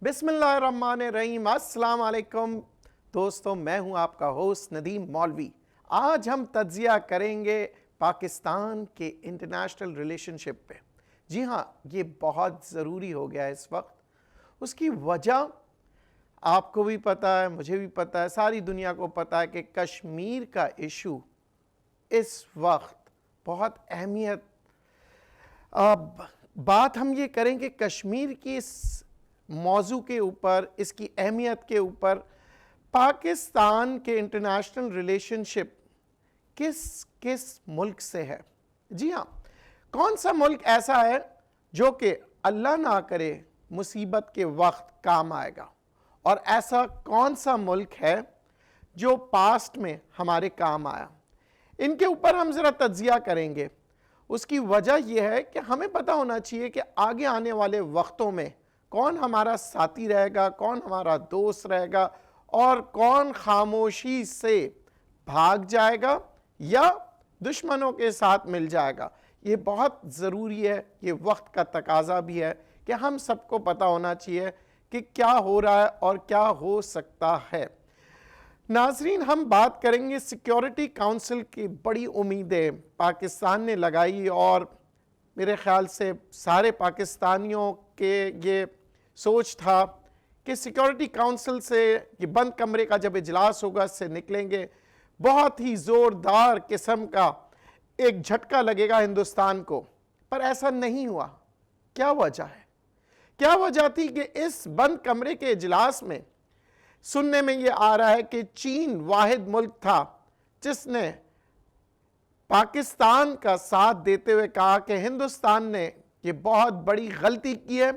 بسم اللہ الرحمن الرحیم۔ السلام علیکم دوستوں، میں ہوں آپ کا ہوسٹ ندیم مولوی۔ آج ہم تجزیہ کریں گے پاکستان کے انٹرنیشنل ریلیشن شپ پہ۔ جی ہاں، یہ بہت ضروری ہو گیا ہے اس وقت۔ اس کی وجہ آپ کو بھی پتہ ہے، مجھے بھی پتہ ہے، ساری دنیا کو پتہ ہے کہ کشمیر کا ایشو اس وقت بہت اہمیت۔ اب بات ہم یہ کریں کہ کشمیر کی اس موضوع کے اوپر، اس کی اہمیت کے اوپر، پاکستان کے انٹرنیشنل ریلیشن شپ کس کس ملک سے ہے۔ جی ہاں، کون سا ملک ایسا ہے جو کہ اللہ نہ کرے مصیبت کے وقت کام آئے گا، اور ایسا کون سا ملک ہے جو پاسٹ میں ہمارے کام آیا۔ ان کے اوپر ہم ذرا تجزیہ کریں گے۔ اس کی وجہ یہ ہے کہ ہمیں پتہ ہونا چاہیے کہ آگے آنے والے وقتوں میں کون ہمارا ساتھی رہے گا، کون ہمارا دوست رہے گا، اور کون خاموشی سے بھاگ جائے گا یا دشمنوں کے ساتھ مل جائے گا۔ یہ بہت ضروری ہے، یہ وقت کا تقاضا بھی ہے کہ ہم سب کو پتہ ہونا چاہیے کہ کیا ہو رہا ہے اور کیا ہو سکتا ہے۔ ناظرین، ہم بات کریں گے سیکیورٹی کونسل کی بڑی امیدیں پاکستان نے لگائی، اور میرے خیال سے سارے پاکستانیوں کے یہ سوچ تھا کہ سیکیورٹی کونسل سے یہ بند کمرے کا جب اجلاس ہوگا اس سے نکلیں گے، بہت ہی زوردار قسم کا ایک جھٹکا لگے گا ہندوستان کو، پر ایسا نہیں ہوا۔ کیا وجہ ہے؟ کیا وجہ تھی کہ اس بند کمرے کے اجلاس میں سننے میں یہ آ رہا ہے کہ چین واحد ملک تھا جس نے پاکستان کا ساتھ دیتے ہوئے کہا کہ ہندوستان نے یہ بہت بڑی غلطی کی ہے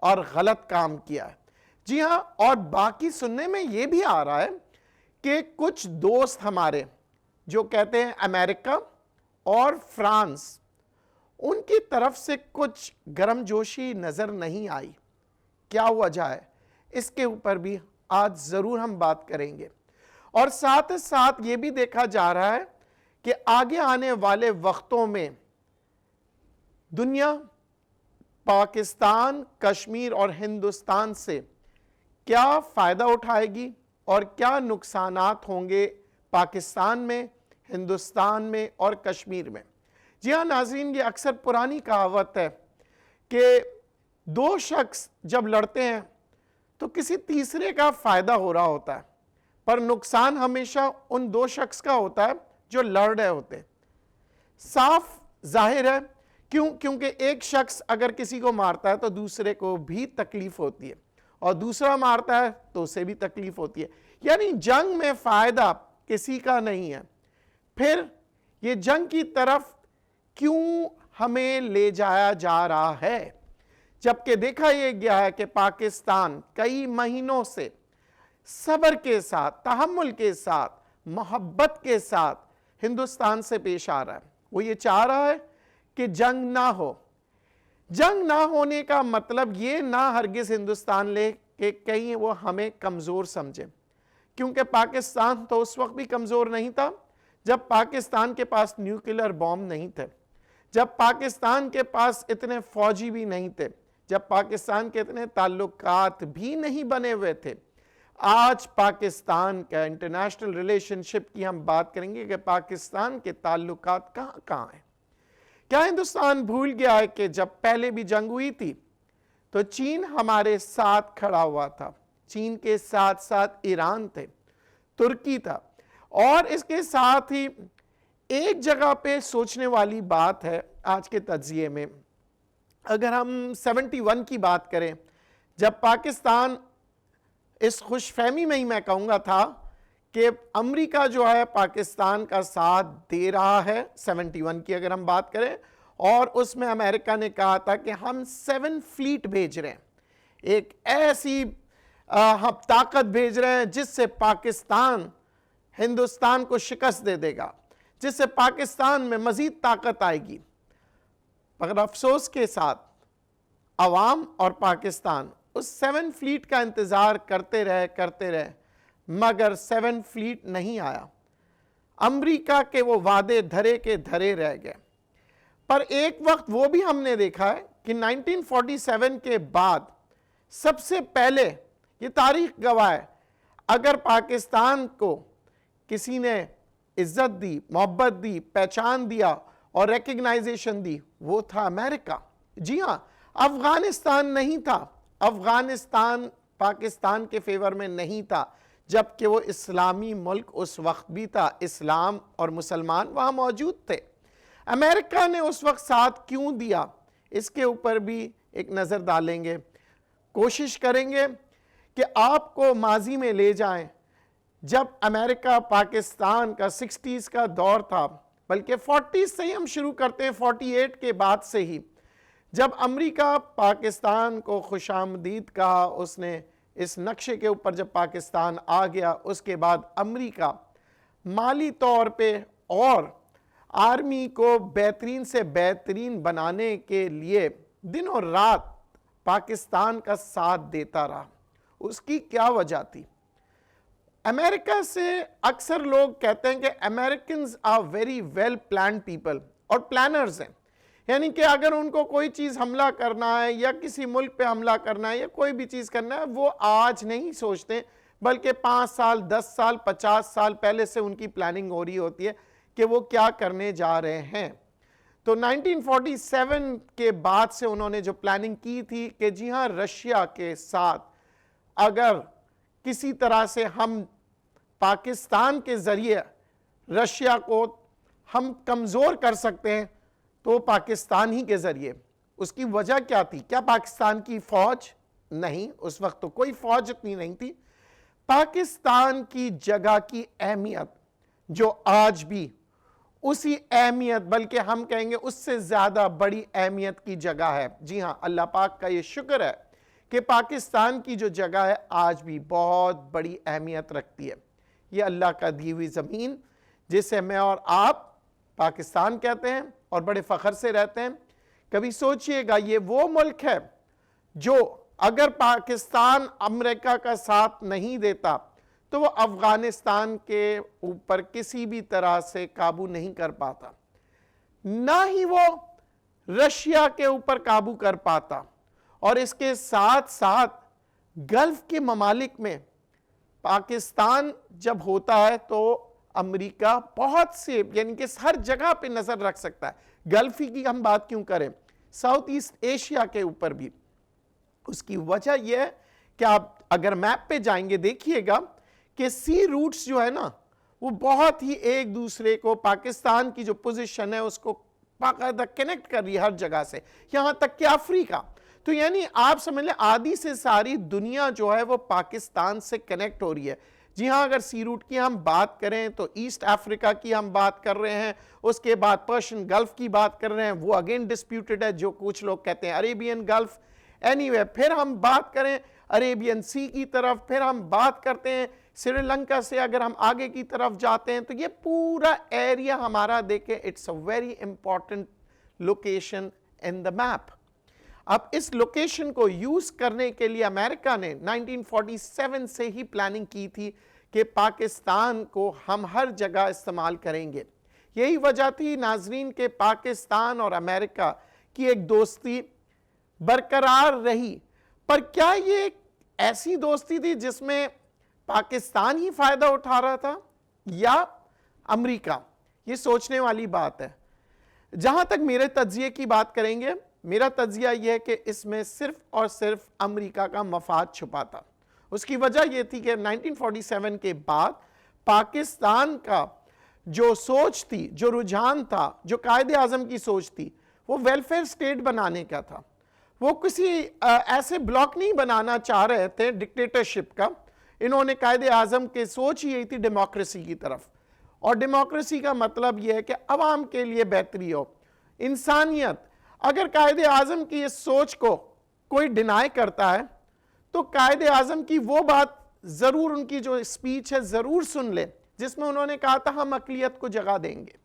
اور غلط کام کیا ہے۔ جی ہاں، اور باقی سننے میں یہ بھی آ رہا ہے کہ کچھ دوست ہمارے جو کہتے ہیں امریکہ اور فرانس، ان کی طرف سے کچھ گرم جوشی نظر نہیں آئی۔ کیا وجہ ہے؟ اس کے اوپر بھی آج ضرور ہم بات کریں گے، اور ساتھ ساتھ یہ بھی دیکھا جا رہا ہے کہ آگے آنے والے وقتوں میں دنیا پاکستان، کشمیر اور ہندوستان سے کیا فائدہ اٹھائے گی اور کیا نقصانات ہوں گے پاکستان میں، ہندوستان میں اور کشمیر میں۔ جی ہاں ناظرین، یہ اکثر پرانی کہاوت ہے کہ دو شخص جب لڑتے ہیں تو کسی تیسرے کا فائدہ ہو رہا ہوتا ہے، پر نقصان ہمیشہ ان دو شخص کا ہوتا ہے جو لڑ رہے ہوتے ہیں۔ صاف ظاہر ہے، کیونکہ ایک شخص اگر کسی کو مارتا ہے تو دوسرے کو بھی تکلیف ہوتی ہے، اور دوسرا مارتا ہے تو اسے بھی تکلیف ہوتی ہے، یعنی جنگ میں فائدہ کسی کا نہیں ہے۔ پھر یہ جنگ کی طرف کیوں ہمیں لے جایا جا رہا ہے، جبکہ دیکھا یہ گیا ہے کہ پاکستان کئی مہینوں سے صبر کے ساتھ، تحمل کے ساتھ، محبت کے ساتھ ہندوستان سے پیش آ رہا ہے۔ وہ یہ چاہ رہا ہے کہ جنگ نہ ہو۔ جنگ نہ ہونے کا مطلب یہ نہ ہرگز ہندوستان لے کہ کہیں وہ ہمیں کمزور سمجھے، کیونکہ پاکستان تو اس وقت بھی کمزور نہیں تھا جب پاکستان کے پاس نیوکلر بوم نہیں تھے، جب پاکستان کے پاس اتنے فوجی بھی نہیں تھے، جب پاکستان کے اتنے تعلقات بھی نہیں بنے ہوئے تھے۔ آج پاکستان کا انٹرنیشنل ریلیشن شپ کی ہم بات کریں گے کہ پاکستان کے تعلقات کہاں کہاں ہیں۔ کیا ہندوستان بھول گیا ہے کہ جب پہلے بھی جنگ ہوئی تھی تو چین ہمارے ساتھ کھڑا ہوا تھا، چین کے ساتھ ساتھ ایران تھے، ترکی تھا، اور اس کے ساتھ ہی ایک جگہ پہ سوچنے والی بات ہے آج کے تجزیے میں۔ اگر ہم 71 کی بات کریں، جب پاکستان اس خوش فہمی میں ہی میں کہوں گا تھا کہ امریکہ جو ہے پاکستان کا ساتھ دے رہا ہے، 71 کی اگر ہم بات کریں، اور اس میں امریکہ نے کہا تھا کہ ہم 7 فلیٹ بھیج رہے ہیں، ایک ایسی ہم طاقت بھیج رہے ہیں جس سے پاکستان ہندوستان کو شکست دے دے گا، جس سے پاکستان میں مزید طاقت آئے گی۔ مگر افسوس کے ساتھ عوام اور پاکستان اس 7 فلیٹ کا انتظار کرتے رہے، مگر 7 فلیٹ نہیں آیا۔ امریکہ کے وہ وعدے دھرے کے دھرے رہ گئے۔ پر ایک وقت وہ بھی ہم نے دیکھا ہے کہ 1947 کے بعد سب سے پہلے یہ تاریخ گواہ ہے، اگر پاکستان کو کسی نے عزت دی، محبت دی، پہچان دیا اور ریکگنائزیشن دی، وہ تھا امریکہ۔ جی ہاں، افغانستان نہیں تھا۔ افغانستان پاکستان کے فیور میں نہیں تھا، جبکہ وہ اسلامی ملک اس وقت بھی تھا، اسلام اور مسلمان وہاں موجود تھے۔ امریکہ نے اس وقت ساتھ کیوں دیا، اس کے اوپر بھی ایک نظر ڈالیں گے، کوشش کریں گے کہ آپ کو ماضی میں لے جائیں، جب امریکہ پاکستان کا 60s کا دور تھا، بلکہ 40s سے ہی ہم شروع کرتے ہیں، 48 کے بعد سے ہی، جب امریکہ پاکستان کو خوش آمدید کہا، اس نے اس نقشے کے اوپر جب پاکستان آ گیا، اس کے بعد امریکہ مالی طور پہ اور آرمی کو بہترین سے بہترین بنانے کے لیے دن اور رات پاکستان کا ساتھ دیتا رہا۔ اس کی کیا وجہ تھی؟ امریکہ سے اکثر لوگ کہتے ہیں کہ Americans are very well planned people, اور پلانرز ہیں، یعنی کہ اگر ان کو کوئی چیز حملہ کرنا ہے یا کسی ملک پہ حملہ کرنا ہے یا کوئی بھی چیز کرنا ہے، وہ آج نہیں سوچتے، بلکہ 5 سال 10 سال 50 سال پہلے سے ان کی پلاننگ ہو رہی ہوتی ہے کہ وہ کیا کرنے جا رہے ہیں۔ تو 1947 کے بعد سے انہوں نے جو پلاننگ کی تھی کہ جی ہاں، رشیا کے ساتھ اگر کسی طرح سے ہم پاکستان کے ذریعے رشیا کو ہم کمزور کر سکتے ہیں تو پاکستان ہی کے ذریعے۔ اس کی وجہ کیا تھی؟ کیا پاکستان کی فوج؟ نہیں، اس وقت تو کوئی فوج اتنی نہیں تھی۔ پاکستان کی جگہ کی اہمیت جو آج بھی اسی اہمیت، بلکہ ہم کہیں گے اس سے زیادہ بڑی اہمیت کی جگہ ہے۔ جی ہاں، اللہ پاک کا یہ شکر ہے کہ پاکستان کی جو جگہ ہے آج بھی بہت بڑی اہمیت رکھتی ہے۔ یہ اللہ کا دی ہوئی زمین جسے میں اور آپ پاکستان کہتے ہیں اور بڑے فخر سے رہتے ہیں۔ کبھی سوچئے گا، یہ وہ ملک ہے جو اگر پاکستان امریکہ کا ساتھ نہیں دیتا تو وہ افغانستان کے اوپر کسی بھی طرح سے قابو نہیں کر پاتا، نہ ہی وہ رشیا کے اوپر قابو کر پاتا، اور اس کے ساتھ ساتھ گلف کے ممالک میں پاکستان جب ہوتا ہے تو امریکہ بہت سے، یعنی کہ ہر جگہ پہ نظر رکھ سکتا ہے۔ گلفی کی ہم بات کیوں کریں، ساؤتھ ایسٹ ایشیا کے اوپر بھی۔ اس کی وجہ یہ ہے کہ آپ اگر میپ پہ جائیں گے دیکھیے گا کہ سی روٹس جو ہے نا، وہ بہت ہی ایک دوسرے کو، پاکستان کی جو پوزیشن ہے اس کو باقاعدہ کنیکٹ کر رہی ہے ہر جگہ سے، یہاں تک کہ افریقہ۔ تو یعنی آپ سمجھ لیں آدھی سے ساری دنیا جو ہے وہ پاکستان سے کنیکٹ ہو رہی ہے۔ جی ہاں، اگر سی روٹ کی ہم بات کریں تو ایسٹ افریقہ کی ہم بات کر رہے ہیں، اس کے بعد پرشین گلف کی بات کر رہے ہیں، وہ اگین ڈسپیوٹڈ ہے، جو کچھ لوگ کہتے ہیں عربین گلف۔ اینی وے، پھر ہم بات کریں عربین سی کی طرف، پھر ہم بات کرتے ہیں سری لنکا سے اگر ہم آگے کی طرف جاتے ہیں، تو یہ پورا ایریا ہمارا دیکھیں، it's a very important location in the map. اب اس لوکیشن کو یوز کرنے کے لیے امریکہ نے 1947 سے ہی پلاننگ کی تھی کہ پاکستان کو ہم ہر جگہ استعمال کریں گے۔ یہی وجہ تھی ناظرین کہ پاکستان اور امریکہ کی ایک دوستی برقرار رہی، پر کیا یہ ایک ایسی دوستی تھی جس میں پاکستان ہی فائدہ اٹھا رہا تھا یا امریکہ؟ یہ سوچنے والی بات ہے۔ جہاں تک میرے تجزیے کی بات کریں گے، میرا تجزیہ یہ ہے کہ اس میں صرف اور صرف امریکہ کا مفاد چھپا تھا۔ اس کی وجہ یہ تھی کہ 1947 کے بعد پاکستان کا جو سوچ تھی، جو رجحان تھا، جو قائد اعظم کی سوچ تھی، وہ ویلفیئر سٹیٹ بنانے کا تھا۔ وہ کسی ایسے بلاک نہیں بنانا چاہ رہے تھے ڈکٹیٹرشپ کا۔ انہوں نے قائد اعظم کی سوچ ہی یہی تھی ڈیموکریسی کی طرف، اور ڈیموکریسی کا مطلب یہ ہے کہ عوام کے لیے بہتری ہو، انسانیت۔ اگر قائد اعظم کی اس سوچ کو کوئی ڈینائی کرتا ہے تو قائد اعظم کی وہ بات ضرور، ان کی جو اسپیچ ہے ضرور سن لے جس میں انہوں نے کہا تھا ہم اقلیت کو جگہ دیں گے،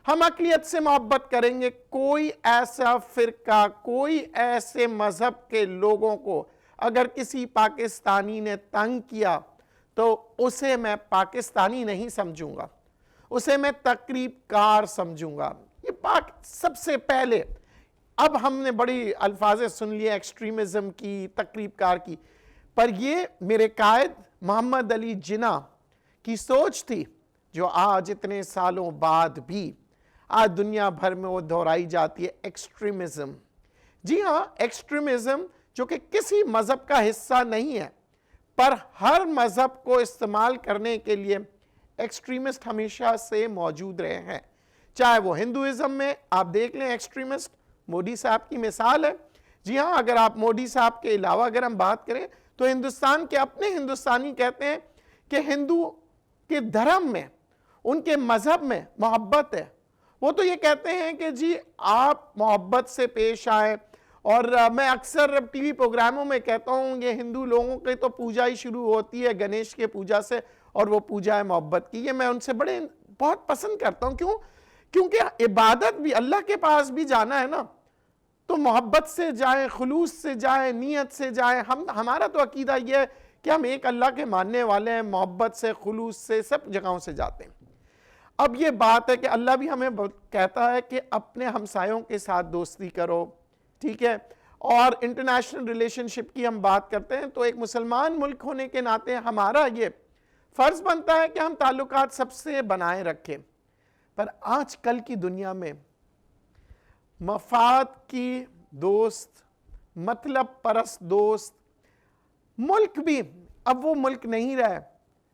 ہم اقلیت سے محبت کریں گے، کوئی ایسا فرقہ، کوئی ایسے مذہب کے لوگوں کو اگر کسی پاکستانی نے تنگ کیا تو اسے میں پاکستانی نہیں سمجھوں گا، اسے میں تقریب کار سمجھوں گا۔ یہ سب سے پہلے اب ہم نے بڑی الفاظ سن لیے ایکسٹریمزم کی، تقریب کار کی، پر یہ میرے قائد محمد علی جناح کی سوچ تھی جو آج اتنے سالوں بعد بھی آج دنیا بھر میں وہ دہرائی جاتی ہے، ایکسٹریمزم۔ جی ہاں، ایکسٹریمزم جو کہ کسی مذہب کا حصہ نہیں ہے، پر ہر مذہب کو استعمال کرنے کے لیے ایکسٹریمسٹ ہمیشہ سے موجود رہے ہیں۔ چاہے وہ ہندوازم میں آپ دیکھ لیں ایکسٹریمسٹ، مودی صاحب کی مثال ہے۔ جی ہاں، اگر آپ مودی صاحب کے علاوہ اگر ہم بات کریں تو ہندوستان کے اپنے ہندوستانی کہتے ہیں کہ ہندو کے دھرم میں، ان کے مذہب میں محبت ہے۔ وہ تو یہ کہتے ہیں کہ جی آپ محبت سے پیش آئیں، اور میں اکثر ٹی وی پروگراموں میں کہتا ہوں یہ ہندو لوگوں کی تو پوجا ہی شروع ہوتی ہے گنیش کے پوجا سے، اور وہ پوجا ہے محبت کی۔ یہ میں ان سے بہت پسند کرتا ہوں۔ کیوں؟ کیونکہ عبادت بھی اللہ کے پاس بھی جانا ہے نا، تو محبت سے جائیں، خلوص سے جائیں، نیت سے جائیں۔ ہمارا تو عقیدہ یہ ہے کہ ہم ایک اللہ کے ماننے والے ہیں، محبت سے، خلوص سے، سب جگہوں سے جاتے ہیں۔ اب یہ بات ہے کہ اللہ بھی ہمیں کہتا ہے کہ اپنے ہمسایوں کے ساتھ دوستی کرو، ٹھیک ہے؟ اور انٹرنیشنل ریلیشن شپ کی ہم بات کرتے ہیں تو ایک مسلمان ملک ہونے کے ناطے ہمارا یہ فرض بنتا ہے کہ ہم تعلقات سب سے بنائے رکھیں۔ پر آج کل کی دنیا میں مفاد کی دوست، مطلب پرست دوست، ملک بھی اب وہ ملک نہیں رہا ہے۔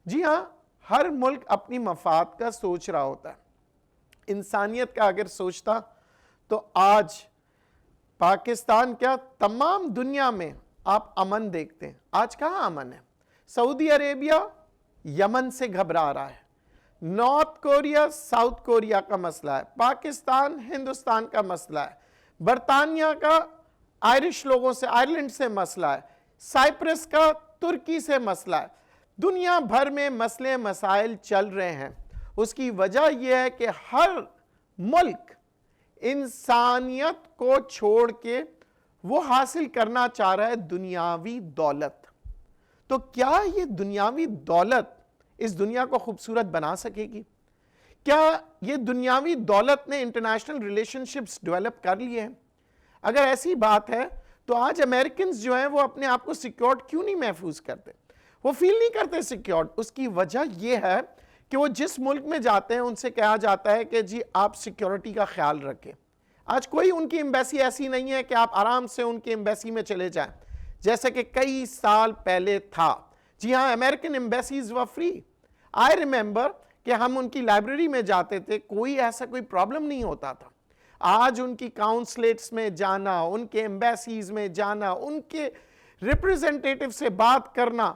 جی ہاں، ہر ملک اپنی مفاد کا سوچ رہا ہوتا ہے۔ انسانیت کا اگر سوچتا تو آج پاکستان کیا تمام دنیا میں آپ امن دیکھتے ہیں۔ آج کہاں امن ہے؟ سعودی عربیہ یمن سے گھبرا رہا ہے، نارتھ کوریا ساؤتھ کوریا کا مسئلہ ہے، پاکستان ہندوستان کا مسئلہ ہے، برطانیہ کا آئرش لوگوں سے، آئرلینڈ سے مسئلہ ہے، سائپرس کا ترکی سے مسئلہ ہے۔ دنیا بھر میں مسئلے مسائل چل رہے ہیں۔ اس کی وجہ یہ ہے کہ ہر ملک انسانیت کو چھوڑ کے وہ حاصل کرنا چاہ رہا ہے دنیاوی دولت۔ تو کیا یہ دنیاوی دولت اس دنیا کو خوبصورت بنا سکے گی؟ کیا یہ دنیاوی دولت نے انٹرنیشنل ریلیشن شپس ڈیولپ کر لیے ہیں؟ اگر ایسی بات ہے تو آج امریکنز جو ہیں وہ اپنے آپ کو سیکیورڈ کیوں نہیں محفوظ کرتے؟ وہ فیل نہیں کرتے سیکیورڈ۔ اس کی وجہ یہ ہے کہ وہ جس ملک میں جاتے ہیں ان سے کہا جاتا ہے کہ جی آپ سیکیورٹی کا خیال رکھیں۔ آج کوئی ان کی ایمبیسی ایسی نہیں ہے کہ آپ آرام سے ان کی ایمبیسی میں چلے جائیں جیسے کہ کئی سال پہلے تھا۔ جی ہاں، American embassies were free. I remember کہ ہم ان کی لائبریری میں جاتے تھے، کوئی ایسا کوئی پرابلم نہیں ہوتا تھا۔ آج ان کی کاؤنسلیٹس میں جانا، ان کے ایمبیسیز میں جانا، ان کے ریپریزنٹیٹیو سے بات کرنا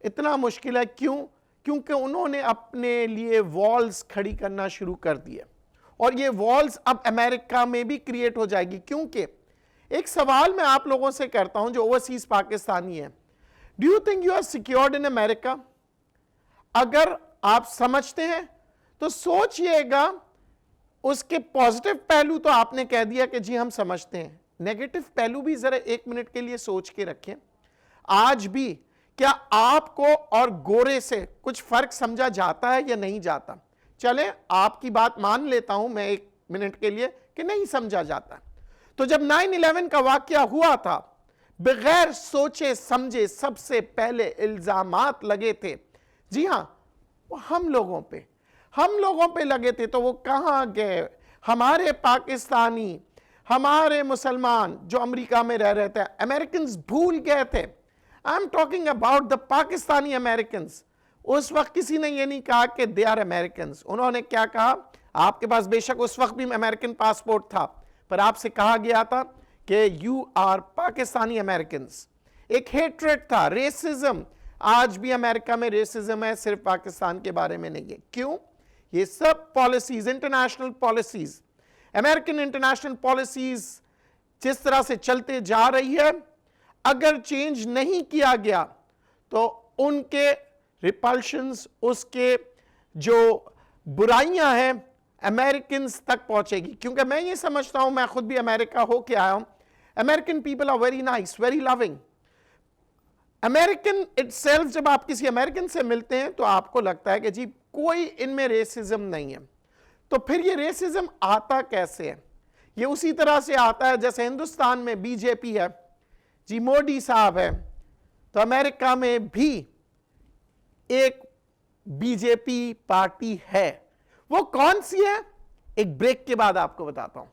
اتنا مشکل ہے۔ کیوں؟ کیونکہ انہوں نے اپنے لیے والز کھڑی کرنا شروع کر دیے، اور یہ والز اب امریکہ میں بھی کریٹ ہو جائے گی۔ کیونکہ ایک سوال میں آپ لوگوں سے کرتا ہوں جو اوورسیز پاکستانی ہیں، do you think you are secured in America? اگر آپ سمجھتے ہیں تو سوچئے گا، اس کے پازیٹیو پہلو تو آپ نے کہہ دیا کہ جی ہم سمجھتے ہیں، نیگیٹو پہلو بھی ذرا ایک منٹ کے لیے سوچ کے رکھیں۔ آج بھی کیا آپ کو اور گورے سے کچھ فرق سمجھا جاتا ہے یا نہیں جاتا؟ چلیں آپ کی بات مان لیتا ہوں میں ایک منٹ کے لیے کہ نہیں سمجھا جاتا۔ تو جب 9/11 کا واقعہ ہوا تھا، بغیر سوچے سمجھے سب سے پہلے الزامات لگے تھے، جی ہاں، وہ ہم لوگوں پہ لگے تھے۔ تو وہ کہاں گئے؟ ہمارے پاکستانی، ہمارے مسلمان جو امریکہ میں رہ رہے تھے، امریکنز بھول گئے تھے۔ I am talking about the Pakistani Americans. اس وقت کسی نے یہ نہیں کہا کہ they are Americans۔ انہوں نے کیا کہا؟ آپ کے پاس بے شک اس وقت بھی امریکن پاسپورٹ تھا، پر آپ سے کہا گیا تھا کہ you are پاکستانی امریکنز۔ ایک ہیٹریٹ تھا، ریسزم۔ آج بھی امریکہ میں ریسزم ہے، صرف پاکستان کے بارے میں نہیں ہے۔ کیوں؟ یہ سب policies, international policies, American international policies جس طرح سے چلتے جا رہی ہے، اگر چینج نہیں کیا گیا تو ان کے ریپلشنز، اس کے جو برائیاں ہیں امریکنز تک پہنچے گی۔ کیونکہ میں یہ سمجھتا ہوں، میں خود بھی امریکہ ہو کے آیا ہوں، American people are very nice, very loving. American itself, جب آپ کسی امریکن سے ملتے ہیں تو آپ کو لگتا ہے کہ جی کوئی ان میں ریسزم نہیں ہے۔ تو پھر یہ ریسزم آتا کیسے ہے؟ یہ اسی طرح سے آتا ہے جیسے ہندوستان میں بی جے پی ہے جی، مودی صاحب ہے، تو امریکہ میں بھی ایک بی جے پی پارٹی ہے. وہ کون سی ہے؟ ایک بریک کے بعد آپ کو بتاتا ہوں.